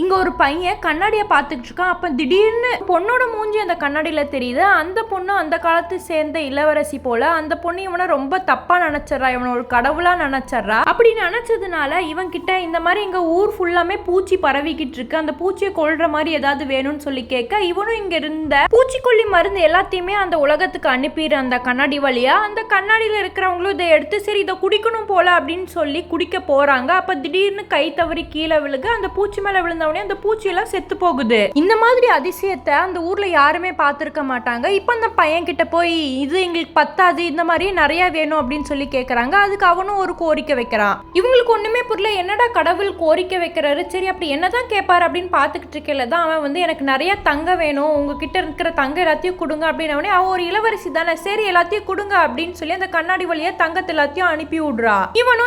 இங்க ஒரு பையன் கண்ணாடியை பார்த்துக்கிட்டு இருக்கான். அப்ப திடீர்னு பொண்ணோட மூஞ்சி அந்த கண்ணாடியில தெரியுது. அந்த பொண்ணு அந்த காலத்தை சேர்ந்த இளவரசி போல. அந்த பொண்ணு இவனை ரொம்ப தப்பா நினைச்சிடறா, இவனை ஒரு கடவுளா நினைச்சிடறா. அப்படி நினைச்சதுனால இவன் கிட்ட இந்த மாதிரி எங்க ஊர் ஃபுல்லாமே பூச்சி பரவிக்கிட்டு இருக்கு, அந்த பூச்சியை கொல்ற மாதிரி ஏதாவது வேணும்னு சொல்லி கேட்க, இவனும் இங்க இருந்த பூச்சிக்கொல்லி மருந்து எல்லாத்தையுமே அந்த உலகத்துக்கு அனுப்பிடுற அந்த கண்ணாடி வழியா. அந்த கண்ணாடியில இருக்கிறவங்களும் இதை எடுத்து சரி இதை குடிக்கணும் போல அப்படின்னு சொல்லி குடிக்க போறாங்க. அப்ப திடீர்னு கை தவறி கீழே விழுக அந்த பூச்சி மேல விழுந்த அந்த பூச்சியெல்லாம் செத்து போகுது. இந்த மாதிரி அதிசயத்தை அந்த ஊர்ல யாருமே பார்த்திருக்க மாட்டாங்க. இப்ப அந்த பையன் கிட்ட போய் இது எங்களுக்கு பத்தாது, இந்த மாதிரி நிறைய வேணும் அப்படின்னு சொல்லி கேக்குறாங்க. அதுக்கு அவனும் ஒரு கோரிக்கை வைக்கிறான். இவங்களுக்கு ஒண்ணுமே புரியல, என்னடா கடவுள் கோரிக்கை வைக்கிறாரு, சரி அப்படி என்னதான் கேட்பாரு அப்படின்னு பாத்துக்கிட்டு இருக்கல தான் அவன் வந்து எனக்கு நிறைய தங்க வேணும், உங்ககிட்ட இருக்கிற தங்க எல்லாத்தையும் கொடுங்க அப்படின்னு. அவன் ஒரு இளவரசி தானே, சரி எல்லாத்தையும் கொடுங்க அப்படின்னு சொல்லி அந்த கண்ணாடி வழியா தங்கத்தை எல்லாத்தையும் அனுப்பி விடுறா.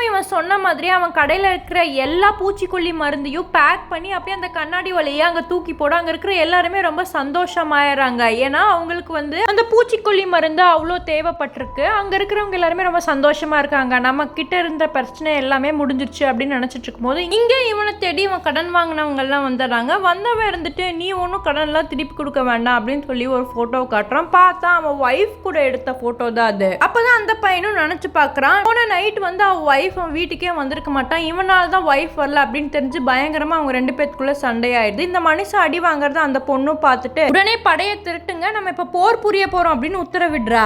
இவன் சொன்ன மாதிரி அவன் கடையில இருக்கிற எல்லா பூச்சிக்கொல்லி மருந்தையும் பேக் பண்ணி அந்த கண்ணாடி வழியா அங்க தூக்கி போட அங்க இருக்கிற எல்லாருமே ரொம்ப சந்தோஷமாயறாங்க. ஏன்னா அவங்களுக்கு வந்து அந்த பூச்சிக்கொல்லி மருந்து அவ்வளோ தேவைப்பட்டிருக்கு. அங்க இருக்கிறவங்க எல்லாருமே ரொம்ப சந்தோஷமா இருக்காங்க. நம்ம கிட்ட இருந்த பிரச்சனை எல்லாமே முடிஞ்சிருச்சு அப்படின்னு நினைச்சிட்டு இருக்கும்போது இங்க இவனை தேடி இவன் கடன் வாங்கினவங்க எல்லாம் வந்துடுறாங்க. வந்தவன் இருந்துட்டு நீ ஒன்னும் கடன் எல்லாம் திருப்பி கொடுக்க வேண்டாம் அப்படின்னு சொல்லி ஒரு போட்டோ காட்டுறான். பார்த்தா அவன் ஒய்ஃப் கூட எடுத்த போட்டோ தான் அது. அப்பதான் அந்த பையனும் நினைச்சு பாக்குறான், போன நைட் வந்து அவன் ஒய்ஃப் வீட்டுக்கே வந்திருக்க மாட்டான், இவனால தான் ஒய்ஃப் வரல அப்படின்னு தெரிஞ்சு பயங்கரமா அவங்க ரெண்டு பேத்துக்குள்ள சண்டையாயிடுது. இந்த மனுஷன் அடி வாங்குறத அந்த பொண்ணு பார்த்துட்டு உடனே படையை திரட்டுங்க, நம்ம இப்ப போர் புரிய போறோம் அப்படின்னு உத்தரவிடுறா.